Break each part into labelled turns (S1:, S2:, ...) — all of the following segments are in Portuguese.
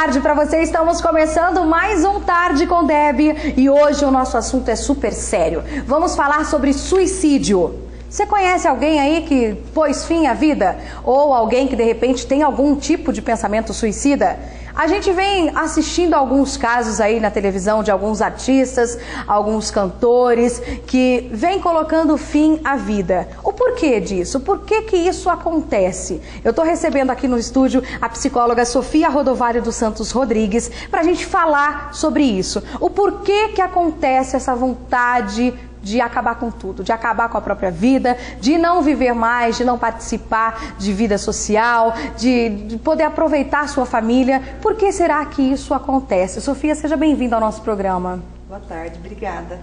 S1: tarde para você. Estamos começando mais um Tarde com Deb e hoje o nosso assunto é super sério. Vamos falar sobre suicídio. Você conhece alguém aí que pôs fim à vida? Ou alguém que de repente tem algum tipo de pensamento suicida? A gente vem assistindo alguns casos aí na televisão de alguns artistas, alguns cantores que vêm colocando fim à vida. O porquê disso? Por que que isso acontece? Eu estou recebendo aqui no estúdio a psicóloga Sofia Rodovalho dos Santos Rodrigues para a gente falar sobre isso. O porquê que acontece essa vontade de acabar com tudo, de acabar com a própria vida, de não viver mais, de não participar de vida social, de poder aproveitar a sua família. Por que será que isso acontece? Sofia, seja bem-vinda ao nosso programa.
S2: Boa tarde, obrigada.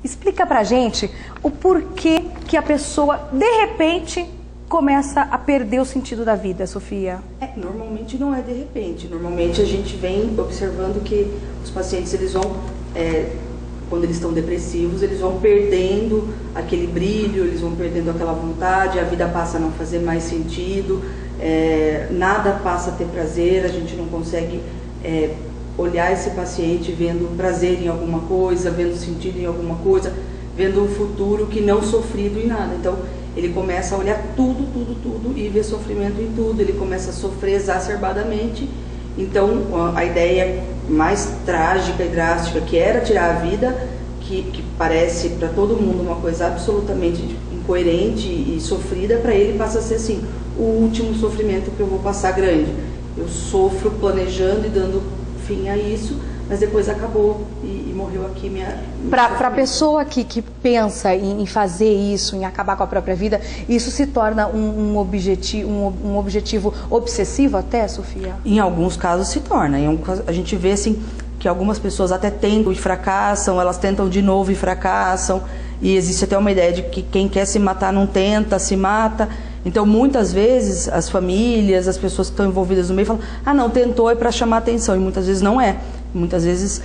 S1: Explica pra gente o porquê que a pessoa, de repente, começa a perder o sentido da vida, Sofia.
S2: Normalmente não é de repente. Normalmente a gente vem observando que os pacientes, eles vão... quando eles estão depressivos, eles vão perdendo aquele brilho, eles vão perdendo aquela vontade, a vida passa a não fazer mais sentido, nada passa a ter prazer, a gente não consegue olhar esse paciente vendo prazer em alguma coisa, vendo sentido em alguma coisa, vendo um futuro que não sofrido em nada. Então, ele começa a olhar tudo e ver sofrimento em tudo, ele começa a sofrer exacerbadamente. Então, a ideia mais trágica e drástica, que era tirar a vida, que parece para todo mundo uma coisa absolutamente incoerente e sofrida, para ele passa a ser assim, o último sofrimento que eu vou passar grande. Eu sofro planejando e dando fim a isso, mas depois acabou e morreu aqui minha...
S1: Para a pessoa que pensa em fazer isso, em acabar com a própria vida, isso se torna um objetivo obsessivo até, Sofia?
S2: Em alguns casos se torna. A gente vê assim que algumas pessoas até tentam e fracassam, elas tentam de novo e fracassam, e existe até uma ideia de que quem quer se matar não tenta, se mata. Então, muitas vezes, as famílias, as pessoas que estão envolvidas no meio falam, não, tentou é para chamar atenção, e muitas vezes não é. Muitas vezes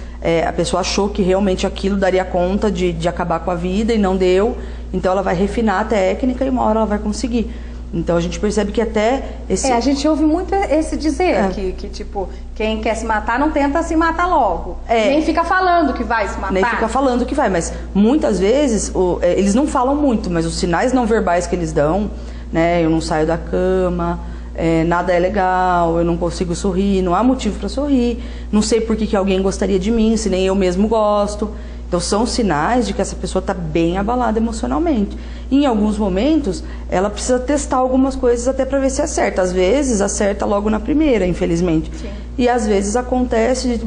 S2: a pessoa achou que realmente aquilo daria conta de acabar com a vida e não deu, então ela vai refinar a técnica e uma hora ela vai conseguir. Então a gente percebe que até esse...
S1: a gente ouve muito esse dizer, que tipo, quem quer se matar não tenta se matar logo. Nem fica falando que vai se matar.
S2: Nem fica falando que vai, mas muitas vezes eles não falam muito, mas os sinais não verbais que eles dão, né, eu não saio da cama... nada é legal, eu não consigo sorrir, não há motivo para sorrir, não sei por que alguém gostaria de mim, se nem eu mesmo gosto. Então são sinais de que essa pessoa está bem abalada emocionalmente. E em alguns momentos, ela precisa testar algumas coisas até para ver se acerta. Às vezes acerta logo na primeira, infelizmente. Sim. E às vezes acontece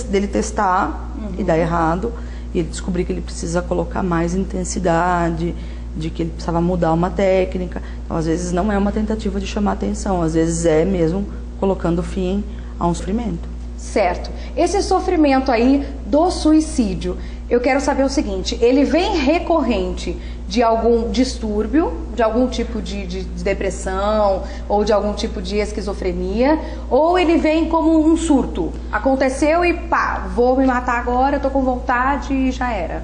S2: dele testar e dar errado, e ele descobrir que ele precisa colocar mais intensidade, de que ele precisava mudar uma técnica. Então, às vezes não é uma tentativa de chamar atenção, às vezes é mesmo colocando fim a um sofrimento.
S1: Certo. Esse sofrimento aí do suicídio, eu quero saber o seguinte, ele vem recorrente de algum distúrbio, de algum tipo de depressão ou de algum tipo de esquizofrenia, ou ele vem como um surto? Aconteceu e pá, vou me matar agora, eu tô com vontade e já era.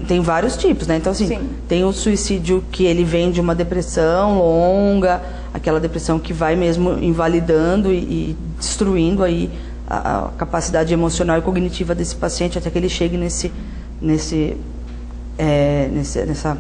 S2: Tem vários tipos, né? Então, assim, sim, tem o suicídio que ele vem de uma depressão longa, aquela depressão que vai mesmo invalidando e destruindo aí a capacidade emocional e cognitiva desse paciente até que ele chegue nessa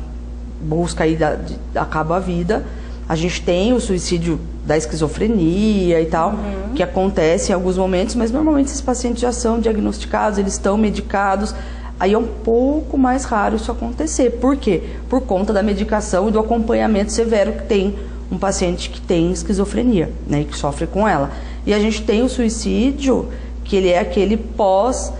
S2: busca aí de acabo a vida. A gente tem o suicídio da esquizofrenia e tal, que acontece em alguns momentos, mas normalmente esses pacientes já são diagnosticados, eles estão medicados. Aí é um pouco mais raro isso acontecer. Por quê? Por conta da medicação e do acompanhamento severo que tem um paciente que tem esquizofrenia, né, e que sofre com ela. E a gente tem o suicídio, que ele é aquele pós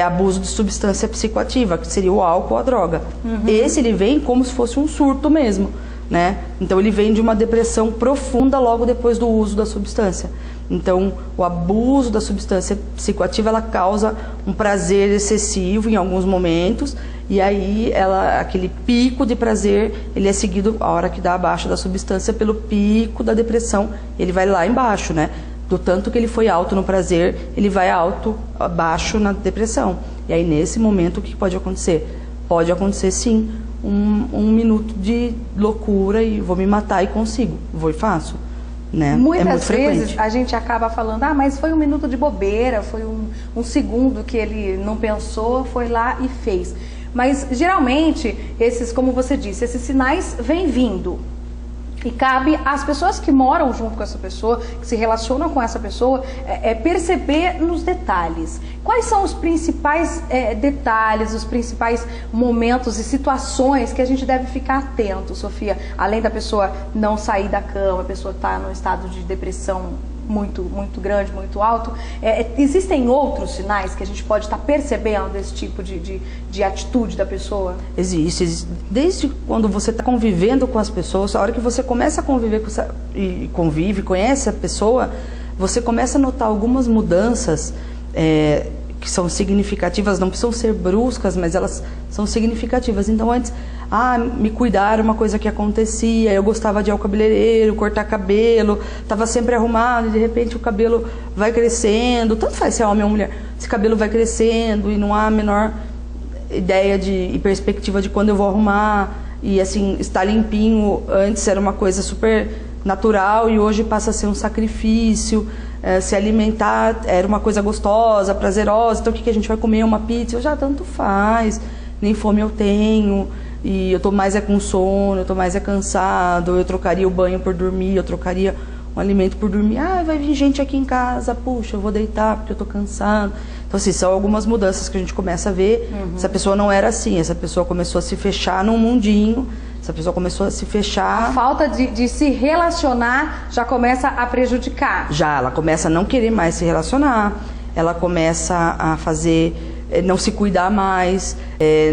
S2: abuso de substância psicoativa, que seria o álcool ou a droga. Esse ele vem como se fosse um surto mesmo, né? Então ele vem de uma depressão profunda logo depois do uso da substância. Então, o abuso da substância psicoativa, ela causa um prazer excessivo em alguns momentos, e aí aquele pico de prazer, ele é seguido, a hora que dá abaixo da substância, pelo pico da depressão, ele vai lá embaixo, né? Do tanto que ele foi alto no prazer, ele vai abaixo na depressão. E aí, nesse momento, o que pode acontecer? Pode acontecer, sim, um minuto de loucura e vou me matar e consigo, vou e faço. né?
S1: Muitas vezes a gente acaba falando, mas foi um minuto de bobeira, foi um segundo que ele não pensou, foi lá e fez. Mas geralmente, como você disse, esses sinais vêm vindo. E cabe às pessoas que moram junto com essa pessoa, que se relacionam com essa pessoa, perceber nos detalhes. Quais são os principais detalhes, os principais momentos e situações que a gente deve ficar atento, Sofia? Além da pessoa não sair da cama, a pessoa estar num estado de depressão muito, muito grande, muito alto, existem outros sinais que a gente pode estar percebendo desse tipo de atitude da pessoa? Existe.
S2: Desde quando você está convivendo com as pessoas, a hora que você começa a conviver conhece a pessoa, você começa a notar algumas mudanças que são significativas, não precisam ser bruscas, mas elas são significativas. Então antes, me cuidar era uma coisa que acontecia, eu gostava de ir ao cabeleireiro, cortar cabelo, estava sempre arrumado e de repente o cabelo vai crescendo, tanto faz se é homem ou mulher, esse cabelo vai crescendo e não há a menor ideia e perspectiva de quando eu vou arrumar, e assim, estar limpinho antes era uma coisa super natural e hoje passa a ser um sacrifício. Se alimentar era uma coisa gostosa, prazerosa, então o que a gente vai comer? Uma pizza? Eu já tanto faz, nem fome eu tenho, e eu tô mais com sono, eu tô mais cansado, eu trocaria o banho por dormir, eu trocaria um alimento por dormir. Vai vir gente aqui em casa, puxa, eu vou deitar porque eu tô cansado. Então assim, são algumas mudanças que a gente começa a ver. Essa pessoa não era assim, essa pessoa começou a se fechar num mundinho, essa pessoa começou a se fechar.
S1: A falta de se relacionar já começa a prejudicar.
S2: Ela começa a não querer mais se relacionar, ela começa a não se cuidar mais,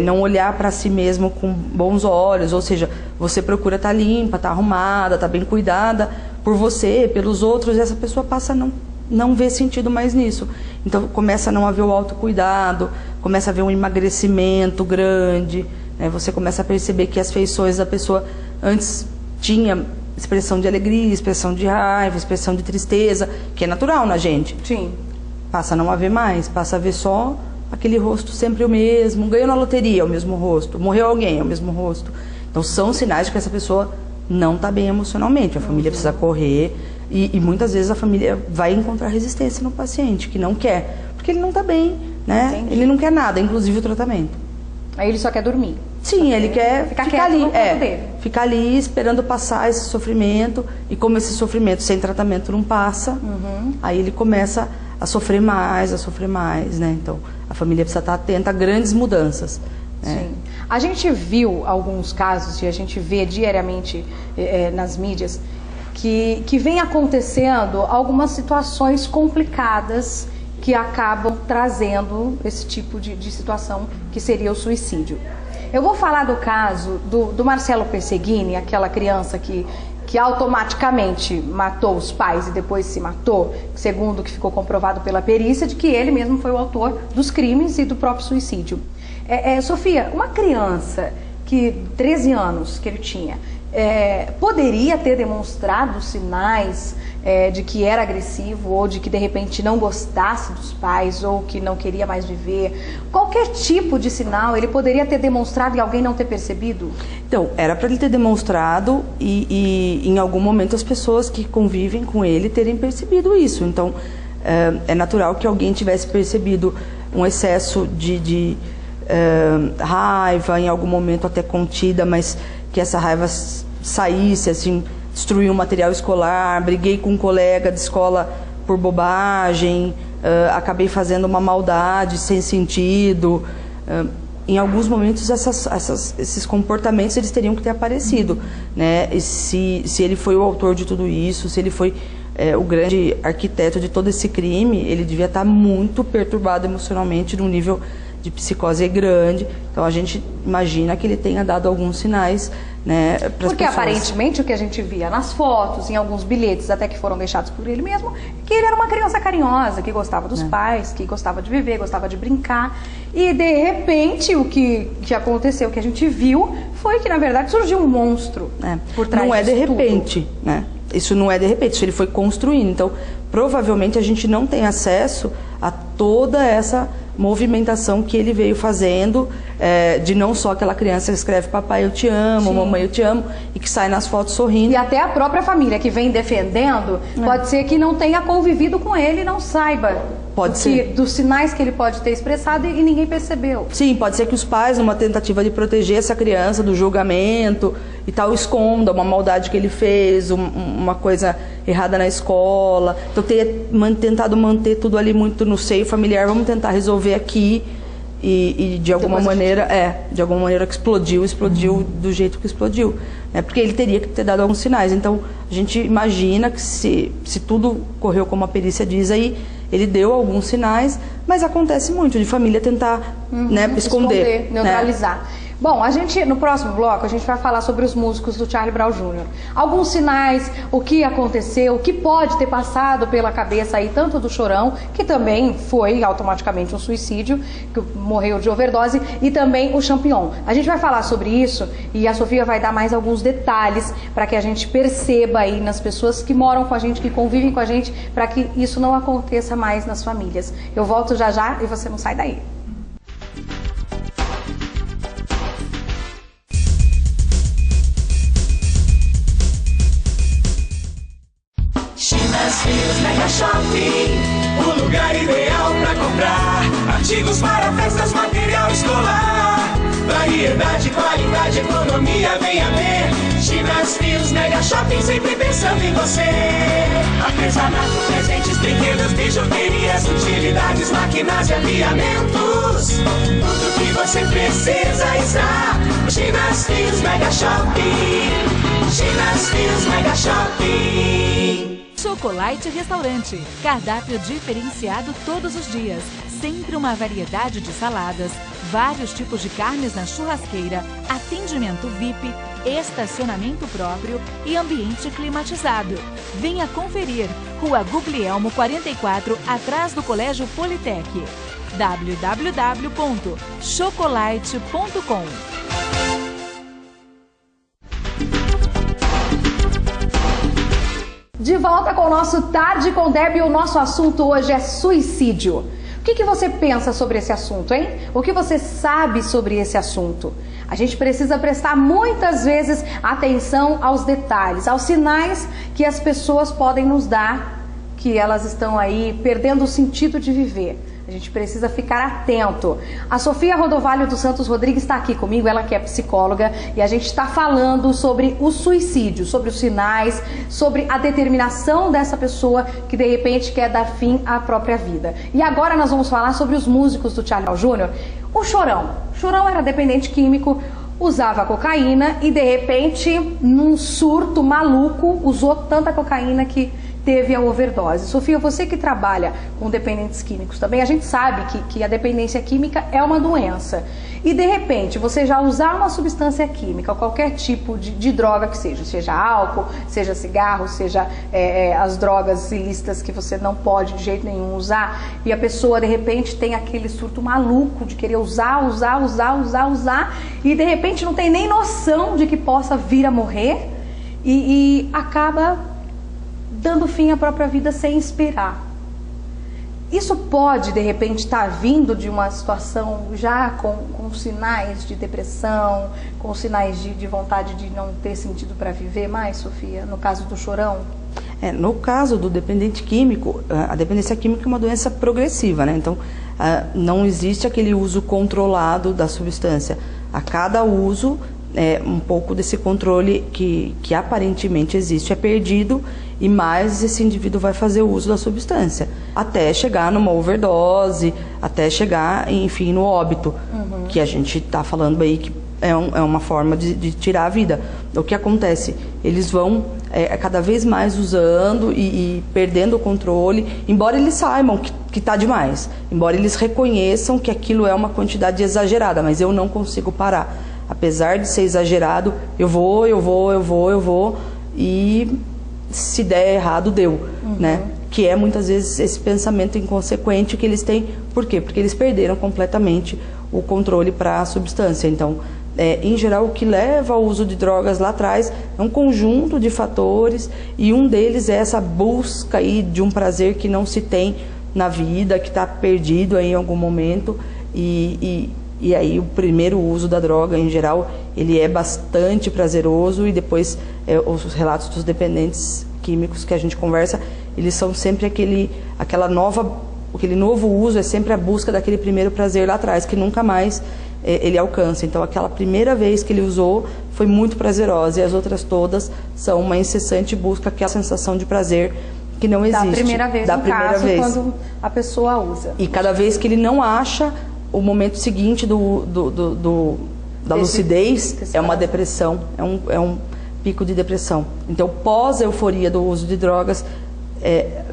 S2: não olhar para si mesmo com bons olhos, ou seja, você procura estar limpa, estar arrumada, estar bem cuidada por você, pelos outros, e essa pessoa passa a não ver sentido mais nisso. Então começa a não haver o autocuidado, começa a haver um emagrecimento grande, você começa a perceber que as feições da pessoa antes tinha expressão de alegria, expressão de raiva, expressão de tristeza, que é natural na gente.
S1: Sim.
S2: Passa a não haver mais, passa a ver só aquele rosto sempre o mesmo, ganhou na loteria, o mesmo rosto, morreu alguém, é o mesmo rosto. Então são sinais de que essa pessoa não está bem emocionalmente, a família precisa correr e muitas vezes a família vai encontrar resistência no paciente, que não quer, porque ele não está bem, né? Entendi. Ele não quer nada, inclusive o tratamento.
S1: Aí ele só quer dormir.
S2: Sim, ele quer ficar ali, ficar ali esperando passar esse sofrimento, e como esse sofrimento sem tratamento não passa, aí ele começa a sofrer mais, né? Então a família precisa estar atenta a grandes mudanças.
S1: Sim. A gente viu alguns casos, e a gente vê diariamente nas mídias, que vem acontecendo algumas situações complicadas que acabam trazendo esse tipo de situação que seria o suicídio. Eu vou falar do caso do Marcelo Perseguini, aquela criança que automaticamente matou os pais e depois se matou, segundo o que ficou comprovado pela perícia, de que ele mesmo foi o autor dos crimes e do próprio suicídio. Sofia, uma criança que 13 anos que ele tinha, poderia ter demonstrado sinais de que era agressivo, ou de que de repente não gostasse dos pais, ou que não queria mais viver? Qualquer tipo de sinal ele poderia ter demonstrado e alguém não ter percebido?
S2: Então, era para ele ter demonstrado e em algum momento as pessoas que convivem com ele terem percebido isso. Então, é natural que alguém tivesse percebido um excesso de raiva, em algum momento até contida, mas que essa raiva saísse, assim, destruir um material escolar, briguei com um colega de escola por bobagem, acabei fazendo uma maldade sem sentido. Em alguns momentos esses comportamentos eles teriam que ter aparecido, né? E se ele foi o autor de tudo isso, se ele foi o grande arquiteto de todo esse crime, ele devia estar muito perturbado emocionalmente num nível de psicose grande. Então a gente imagina que ele tenha dado alguns sinais, né, para as pessoas.
S1: Porque aparentemente o que a gente via nas fotos, em alguns bilhetes até que foram deixados por ele mesmo, que ele era uma criança carinhosa, que gostava dos pais, que gostava de viver, gostava de brincar. E de repente o que aconteceu, o que a gente viu, foi que na verdade surgiu um monstro por trás
S2: disso. Não é de repente,
S1: tudo,
S2: né? Isso não é de repente, isso ele foi construindo. Então provavelmente a gente não tem acesso a toda essa movimentação que ele veio fazendo, de não só aquela criança que escreve papai eu te amo, mamãe eu te amo, e que sai nas fotos sorrindo.
S1: E até a própria família que vem defendendo, pode ser que não tenha convivido com ele e não saiba dos sinais que ele pode ter expressado e ninguém percebeu.
S2: Sim, pode ser que os pais, numa tentativa de proteger essa criança do julgamento e tal, esconda uma maldade que ele fez, uma coisa errada na escola. Então, tentado manter tudo ali muito no seio familiar, vamos tentar resolver aqui. E de alguma maneira, que explodiu do jeito que explodiu. Porque ele teria que ter dado alguns sinais. Então, a gente imagina que se tudo correu como a perícia diz aí, ele deu alguns sinais, mas acontece muito de família tentar esconder,
S1: neutralizar. Bom, no próximo bloco, a gente vai falar sobre os músicos do Charlie Brown Jr. Alguns sinais, o que aconteceu, o que pode ter passado pela cabeça aí, tanto do Chorão, que também foi automaticamente um suicídio, que morreu de overdose, e também o Champignon. A gente vai falar sobre isso e a Sofia vai dar mais alguns detalhes para que a gente perceba aí nas pessoas que moram com a gente, que convivem com a gente, para que isso não aconteça mais nas famílias. Eu volto já já e você não sai daí.
S3: Frios Mega Shopping, o lugar ideal pra comprar artigos para festas, material escolar. Variedade, qualidade, economia, venha ver. Chinas Frios Mega Shopping, sempre pensando em você. Artesanato, presentes, brinquedos, bijuterias, utilidades, máquinas e aviamentos. Tudo que você precisa está. Chinas Frios Mega Shopping. Chinas Frios Mega Shopping.
S4: Chocolate Restaurante, cardápio diferenciado todos os dias, sempre uma variedade de saladas, vários tipos de carnes na churrasqueira, atendimento VIP, estacionamento próprio e ambiente climatizado. Venha conferir, Rua Guglielmo 44, atrás do Colégio Politec. www.chocolate.com.
S1: De volta com o nosso Tarde com Deb e o nosso assunto hoje é suicídio. O que você pensa sobre esse assunto, hein? O que você sabe sobre esse assunto? A gente precisa prestar muitas vezes atenção aos detalhes, aos sinais que as pessoas podem nos dar, que elas estão aí perdendo o sentido de viver. A gente precisa ficar atento. A Sofia Rodovalho dos Santos Rodrigues está aqui comigo, ela que é psicóloga, e a gente está falando sobre o suicídio, sobre os sinais, sobre a determinação dessa pessoa que de repente quer dar fim à própria vida. E agora nós vamos falar sobre os músicos do Charlie Brown Jr. O Chorão. O Chorão era dependente químico, usava cocaína e de repente, num surto maluco, usou tanta cocaína que teve a overdose. Sofia, você que trabalha com dependentes químicos também, a gente sabe que a dependência química é uma doença. E de repente, você já usar uma substância química, qualquer tipo de droga que seja álcool, seja cigarro, seja as drogas ilícitas que você não pode de jeito nenhum usar, e a pessoa de repente tem aquele surto maluco de querer usar, e de repente não tem nem noção de que possa vir a morrer e acaba dando fim à própria vida sem esperar. Isso pode, de repente, estar vindo de uma situação já com sinais de depressão, com sinais de vontade de não ter sentido para viver mais, Sofia, no caso do Chorão?
S2: No caso do dependente químico, a dependência química é uma doença progressiva, né? Então, não existe aquele uso controlado da substância. A cada uso, um pouco desse controle que aparentemente existe é perdido e mais esse indivíduo vai fazer o uso da substância, até chegar numa overdose, até chegar, enfim, no óbito, que a gente está falando aí que é uma forma de tirar a vida. O que acontece? Eles vão cada vez mais usando e perdendo o controle, embora eles saibam que está demais, embora eles reconheçam que aquilo é uma quantidade exagerada, mas eu não consigo parar. Apesar de ser exagerado, eu vou, e se der errado, deu, né? Que é muitas vezes esse pensamento inconsequente que eles têm. Por quê? Porque eles perderam completamente o controle para a substância. Então, em geral, o que leva ao uso de drogas lá atrás é um conjunto de fatores, e um deles é essa busca aí de um prazer que não se tem na vida, que está perdido aí em algum momento, e aí o primeiro uso da droga, em geral, ele é bastante prazeroso, e depois os relatos dos dependentes químicos que a gente conversa, eles são sempre aquele novo uso, é sempre a busca daquele primeiro prazer lá atrás, que nunca mais ele alcança. Então, aquela primeira vez que ele usou foi muito prazerosa, e as outras todas são uma incessante busca, aquela sensação de prazer que não existe.
S1: Da primeira vez, no caso, quando a pessoa usa.
S2: E cada vez que ele não acha o momento seguinte da lucidez, é uma depressão, é um pico de depressão. Então, pós-euforia do uso de drogas,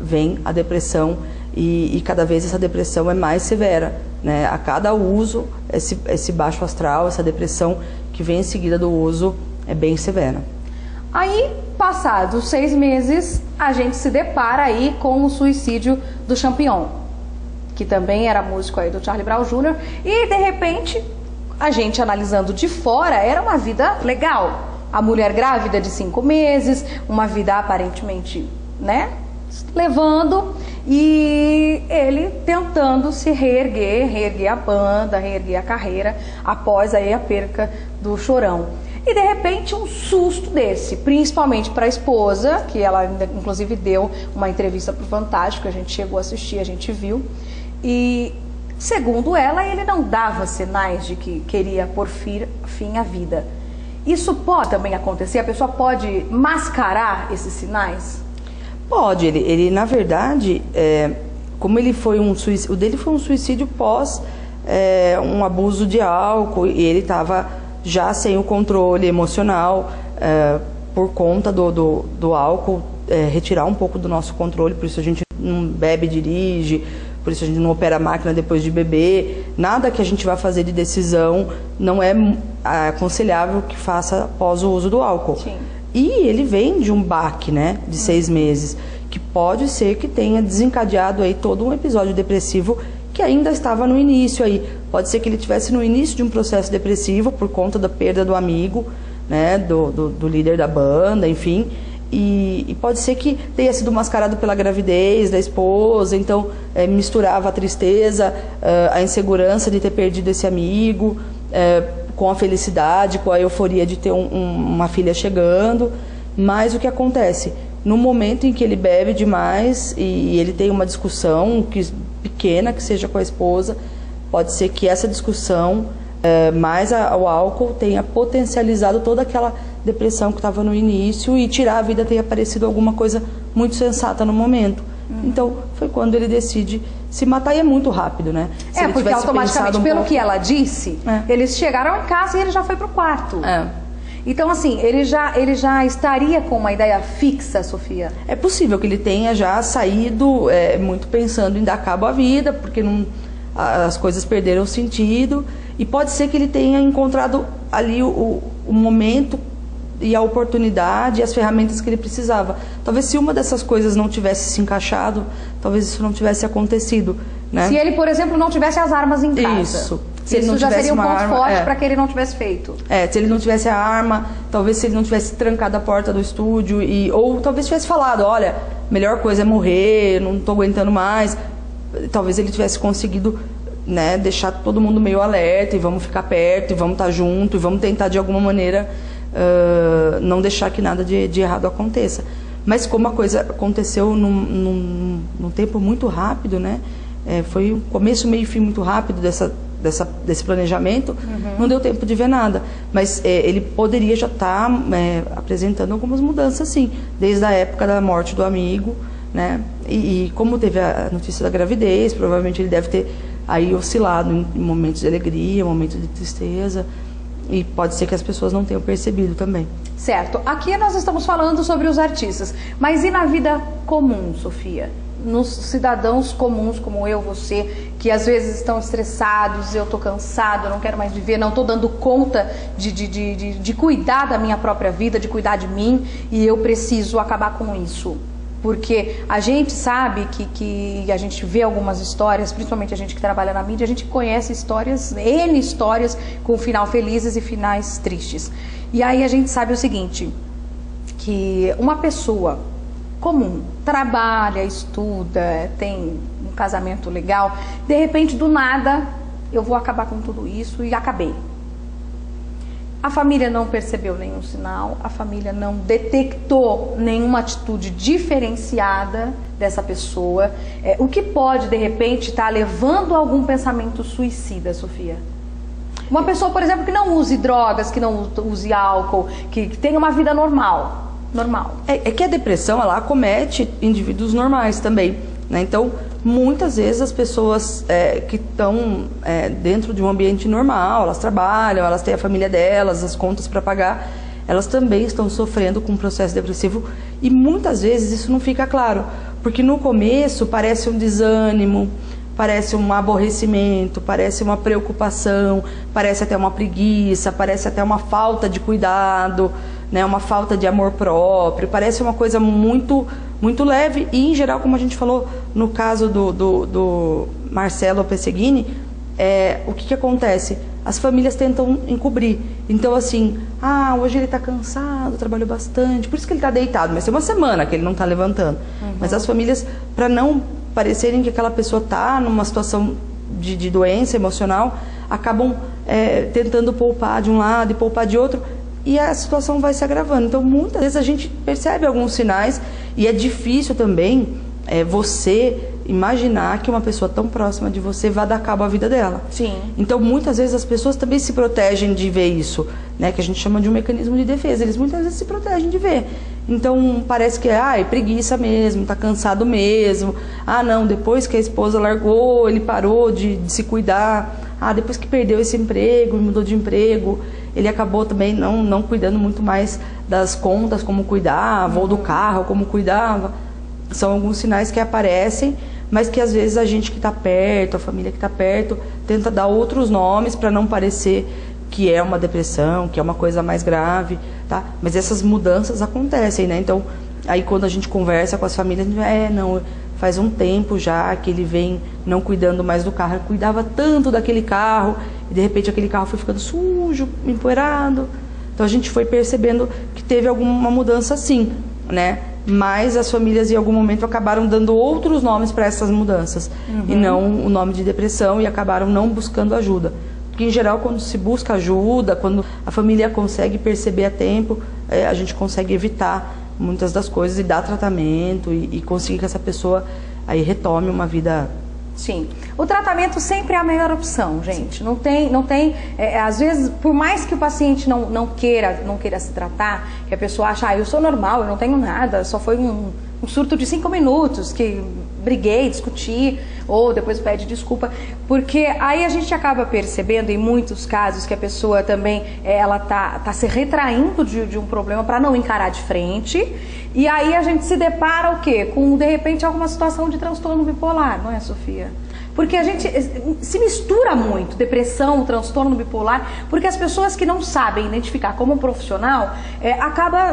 S2: vem a depressão, e cada vez essa depressão é mais severa, né? A cada uso, esse baixo astral, essa depressão que vem em seguida do uso é bem severa.
S1: Aí, passados 6 meses, a gente se depara aí com o suicídio do Champignon, que também era músico aí do Charlie Brown Jr. E, de repente, a gente analisando de fora, era uma vida legal. A mulher grávida de 5 meses, uma vida aparentemente, né, levando, e ele tentando se reerguer a banda, reerguer a carreira, após aí a perca do Chorão. E de repente um susto desse, principalmente para a esposa, que ela inclusive deu uma entrevista para o Fantástico, a gente chegou a assistir, a gente viu, e segundo ela, ele não dava sinais de que queria pôr fim à vida. Isso pode também acontecer? A pessoa pode mascarar esses sinais?
S2: Pode, ele na verdade, como ele foi um suicídio, o dele foi um suicídio pós um abuso de álcool, e ele estava já sem o controle emocional, por conta do álcool retirar um pouco do nosso controle, por isso a gente não bebe e dirige, por isso a gente não opera a máquina depois de beber, nada que a gente vai fazer de decisão não é aconselhável que faça após o uso do álcool.
S1: Sim.
S2: E ele vem de um baque, né, de 6 meses, que pode ser que tenha desencadeado aí todo um episódio depressivo que ainda estava no início aí. Pode ser que ele estivesse no início de um processo depressivo por conta da perda do amigo, né, do líder da banda, enfim. E pode ser que tenha sido mascarado pela gravidez da esposa, então misturava a tristeza, a insegurança de ter perdido esse amigo, com a felicidade, com a euforia de ter uma filha chegando. Mas o que acontece? No momento em que ele bebe demais e ele tem uma discussão pequena que seja com a esposa, pode ser que essa discussão, mais o álcool, tenha potencializado toda aquela depressão que estava no início, e tirar a vida tenha parecido alguma coisa muito sensata no momento. Então, foi quando ele decide se matar, e é muito rápido, né? Se
S1: porque automaticamente, pelo que ela disse, eles chegaram em casa e ele já foi pro quarto. Então, assim, ele já estaria com uma ideia fixa, Sofia? É
S2: possível que ele tenha já saído muito pensando em dar cabo à vida, porque as coisas perderam o sentido, e pode ser que ele tenha encontrado ali o momento e a oportunidade e as ferramentas que ele precisava. Talvez se uma dessas coisas não tivesse se encaixado, talvez isso não tivesse acontecido, né?
S1: Se ele, por exemplo, não tivesse as armas em casa.
S2: Isso.
S1: Se ele não já seria um ponto forte para que ele não tivesse feito.
S2: Se ele não tivesse a arma, talvez se ele não tivesse trancado a porta do estúdio, ou talvez tivesse falado, olha, melhor coisa é morrer, não estou aguentando mais. Talvez ele tivesse conseguido, né, deixar todo mundo meio alerta, e vamos ficar perto, e vamos estar junto, e vamos tentar de alguma maneira não deixar que nada de errado aconteça. Mas como a coisa aconteceu num tempo muito rápido, né? Foi um começo, meio e fim muito rápido desse planejamento, não deu tempo de ver nada. Mas ele poderia já estar apresentando algumas mudanças, sim, desde a época da morte do amigo, né? E como teve a notícia da gravidez, provavelmente ele deve ter aí oscilado em momentos de alegria, momentos de tristeza, e pode ser que as pessoas não tenham percebido também.
S1: Certo. Aqui nós estamos falando sobre os artistas, mas e na vida comum, Sofia? Nos cidadãos comuns como eu, você, que às vezes estão estressados, eu estou cansado, eu não quero mais viver, não estou dando conta de cuidar da minha própria vida, de cuidar de mim, e eu preciso acabar com isso. Porque a gente sabe que a gente vê algumas histórias, principalmente a gente que trabalha na mídia, a gente conhece histórias, N histórias com final felizes e finais tristes. E aí a gente sabe o seguinte, que uma pessoa comum, trabalha, estuda, tem um casamento legal, de repente do nada eu vou acabar com tudo isso e acabei. A família não percebeu nenhum sinal, a família não detectou nenhuma atitude diferenciada dessa pessoa. O que pode, de repente, estar levando a algum pensamento suicida, Sofia? Uma pessoa, por exemplo, que não use drogas, que não use álcool, que tenha uma vida normal. É
S2: que a depressão, ela acomete indivíduos normais também, né? Então, muitas vezes as pessoas que estão dentro de um ambiente normal, elas trabalham, elas têm a família delas, as contas para pagar, elas também estão sofrendo com um processo depressivo e muitas vezes isso não fica claro, porque no começo parece um desânimo, parece um aborrecimento, parece uma preocupação, parece até uma preguiça, parece até uma falta de cuidado, né, uma falta de amor próprio, parece uma coisa muito leve e, em geral, como a gente falou no caso do Marcelo Pesseguini, o que acontece? As famílias tentam encobrir. Então, assim, hoje ele está cansado, trabalhou bastante, por isso que ele está deitado, mas tem uma semana que ele não está levantando. Mas as famílias, para não parecerem que aquela pessoa está numa situação de doença emocional, acabam tentando poupar de um lado e poupar de outro, e a situação vai se agravando. Então, muitas vezes a gente percebe alguns sinais e é difícil também você imaginar que uma pessoa tão próxima de você vai dar cabo à vida dela.
S1: Sim.
S2: Então, muitas vezes as pessoas também se protegem de ver isso, né? Que a gente chama de um mecanismo de defesa. Eles muitas vezes se protegem de ver. Então, parece que é preguiça mesmo, tá cansado mesmo. Não, depois que a esposa largou, ele parou de se cuidar. Depois que perdeu esse emprego, mudou de emprego, ele acabou também não cuidando muito mais das contas, como cuidava, ou do carro, como cuidava. São alguns sinais que aparecem, mas que às vezes a gente que está perto, a família que está perto, tenta dar outros nomes para não parecer que é uma depressão, que é uma coisa mais grave, tá? Mas essas mudanças acontecem, né? Então, aí quando a gente conversa com as famílias, faz um tempo já que ele vem não cuidando mais do carro, ele cuidava tanto daquele carro, e de repente aquele carro foi ficando sujo, empoeirado. Então a gente foi percebendo que teve alguma mudança sim, né? Mas as famílias em algum momento acabaram dando outros nomes para essas mudanças, e não o nome de depressão, e acabaram não buscando ajuda. Porque em geral, quando se busca ajuda, quando a família consegue perceber a tempo, a gente consegue evitar muitas das coisas e dar tratamento e conseguir que essa pessoa aí retome uma vida.
S1: Sim. O tratamento sempre é a melhor opção, gente. Não tem às vezes, por mais que o paciente não queira se tratar, que a pessoa acha, eu sou normal, eu não tenho nada, só foi um surto de 5 minutos que briguei, discuti, ou depois pede desculpa, porque aí a gente acaba percebendo em muitos casos que a pessoa também ela tá se retraindo de um problema para não encarar de frente, e aí a gente se depara o quê? Com, de repente, alguma situação de transtorno bipolar, não é, Sofia? Porque a gente se mistura muito, depressão, transtorno bipolar, porque as pessoas que não sabem identificar como um profissional,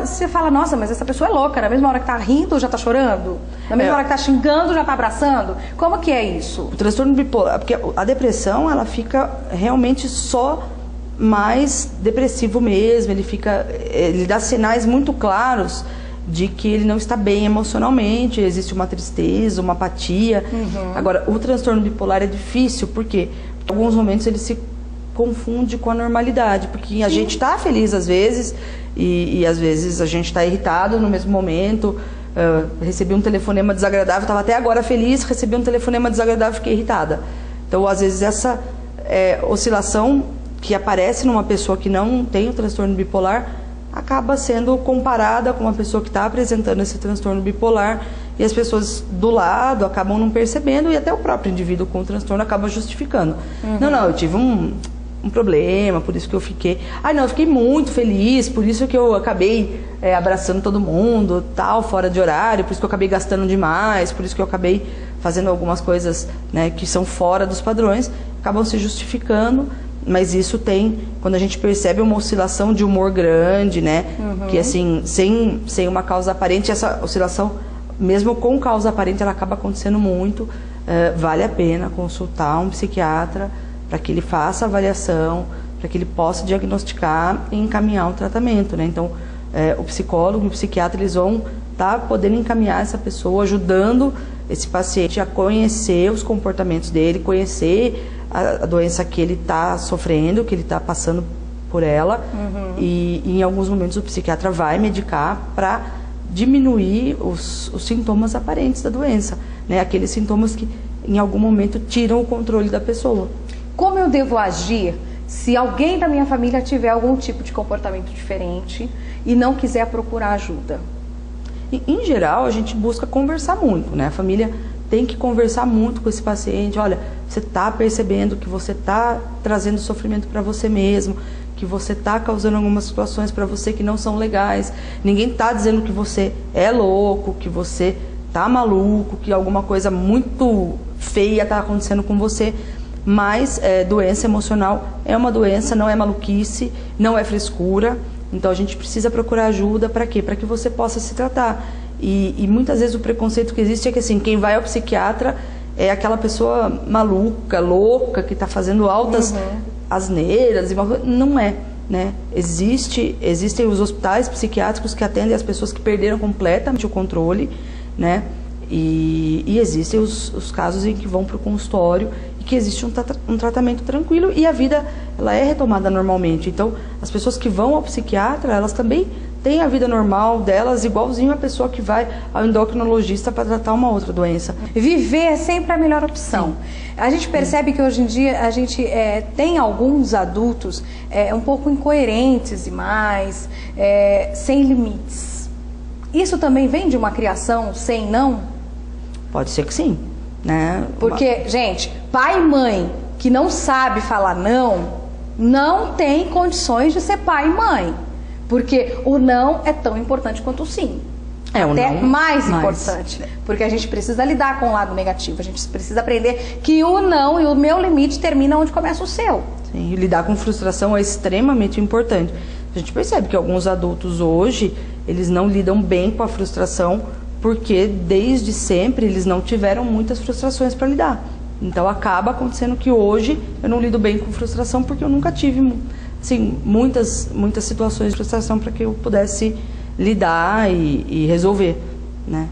S1: você fala, nossa, mas essa pessoa é louca, na mesma hora que tá rindo já tá chorando, na mesma hora que tá xingando já tá abraçando. Como que é isso?
S2: O transtorno bipolar, porque a depressão, ela fica realmente só mais depressivo mesmo, ele dá sinais muito claros de que ele não está bem emocionalmente, existe uma tristeza, uma apatia. Agora, o transtorno bipolar é difícil, porque em alguns momentos ele se confunde com a normalidade, porque a gente está feliz às vezes, e às vezes a gente está irritado no mesmo momento. Recebi um telefonema desagradável, estava até agora feliz, recebi um telefonema desagradável e fiquei irritada. Então, às vezes, essa oscilação que aparece numa pessoa que não tem o transtorno bipolar acaba sendo comparada com uma pessoa que está apresentando esse transtorno bipolar, e as pessoas do lado acabam não percebendo, e até o próprio indivíduo com o transtorno acaba justificando. Não, eu tive um problema, por isso que eu fiquei... eu fiquei muito feliz, por isso que eu acabei abraçando todo mundo, tal, fora de horário, por isso que eu acabei gastando demais, por isso que eu acabei fazendo algumas coisas, né, que são fora dos padrões, acabam se justificando. Mas isso tem, quando a gente percebe uma oscilação de humor grande, né? Que assim, sem uma causa aparente, essa oscilação, mesmo com causa aparente, ela acaba acontecendo muito. Vale a pena consultar um psiquiatra para que ele faça a avaliação, para que ele possa diagnosticar e encaminhar o tratamento, né? Então, o psicólogo e o psiquiatra, eles vão tá podendo encaminhar essa pessoa, ajudando esse paciente a conhecer os comportamentos dele, conhecer a doença que ele está sofrendo, que ele está passando por ela. E em alguns momentos o psiquiatra vai medicar para diminuir os sintomas aparentes da doença, né? Aqueles sintomas que em algum momento tiram o controle da pessoa.
S1: Como eu devo agir se alguém da minha família tiver algum tipo de comportamento diferente e não quiser procurar ajuda?
S2: Em geral, a gente busca conversar muito, né? A família tem que conversar muito com esse paciente. Olha, você está percebendo que você está trazendo sofrimento para você mesmo, que você está causando algumas situações para você que não são legais. Ninguém está dizendo que você é louco, que você está maluco, que alguma coisa muito feia está acontecendo com você. Mas doença emocional é uma doença, não é maluquice, não é frescura. Então a gente precisa procurar ajuda para quê? Para que você possa se tratar. E muitas vezes o preconceito que existe é que assim, quem vai ao psiquiatra é aquela pessoa maluca, louca, que está fazendo altas asneiras. Não é, né? Existem os hospitais psiquiátricos que atendem as pessoas que perderam completamente o controle, né? E existem os casos em que vão para o consultório e que existe um tratamento tranquilo e a vida ela é retomada normalmente. Então, as pessoas que vão ao psiquiatra, elas também têm a vida normal delas, igualzinho a pessoa que vai ao endocrinologista para tratar uma outra doença.
S1: Viver é sempre a melhor opção. Sim. A gente percebe que hoje em dia a gente tem alguns adultos um pouco incoerentes demais, sem limites. Isso também vem de uma criação sem não?
S2: Pode ser que sim, né?
S1: Porque, gente, pai e mãe que não sabe falar não tem condições de ser pai e mãe. Porque o não é tão importante quanto o sim. Até mais importante. Porque a gente precisa lidar com o lado negativo. A gente precisa aprender que o não e o meu limite termina onde começa o seu.
S2: Sim, e lidar com frustração é extremamente importante. A gente percebe que alguns adultos hoje, eles não lidam bem com a frustração porque desde sempre eles não tiveram muitas frustrações para lidar. Então acaba acontecendo que hoje eu não lido bem com frustração porque eu nunca tive assim, muitas situações de frustração para que eu pudesse lidar e resolver, né?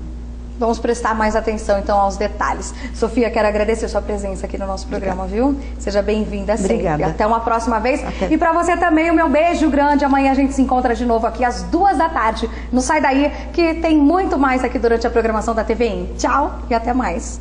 S1: Vamos prestar mais atenção, então, aos detalhes. Sofia, quero agradecer a sua presença aqui no nosso programa, viu? Seja bem-vinda sempre.
S2: Obrigada.
S1: Até uma próxima vez.
S2: Até.
S1: E para você também, o meu beijo grande. Amanhã a gente se encontra de novo aqui às 14h. Não sai daí, que tem muito mais aqui durante a programação da TVI. Tchau e até mais.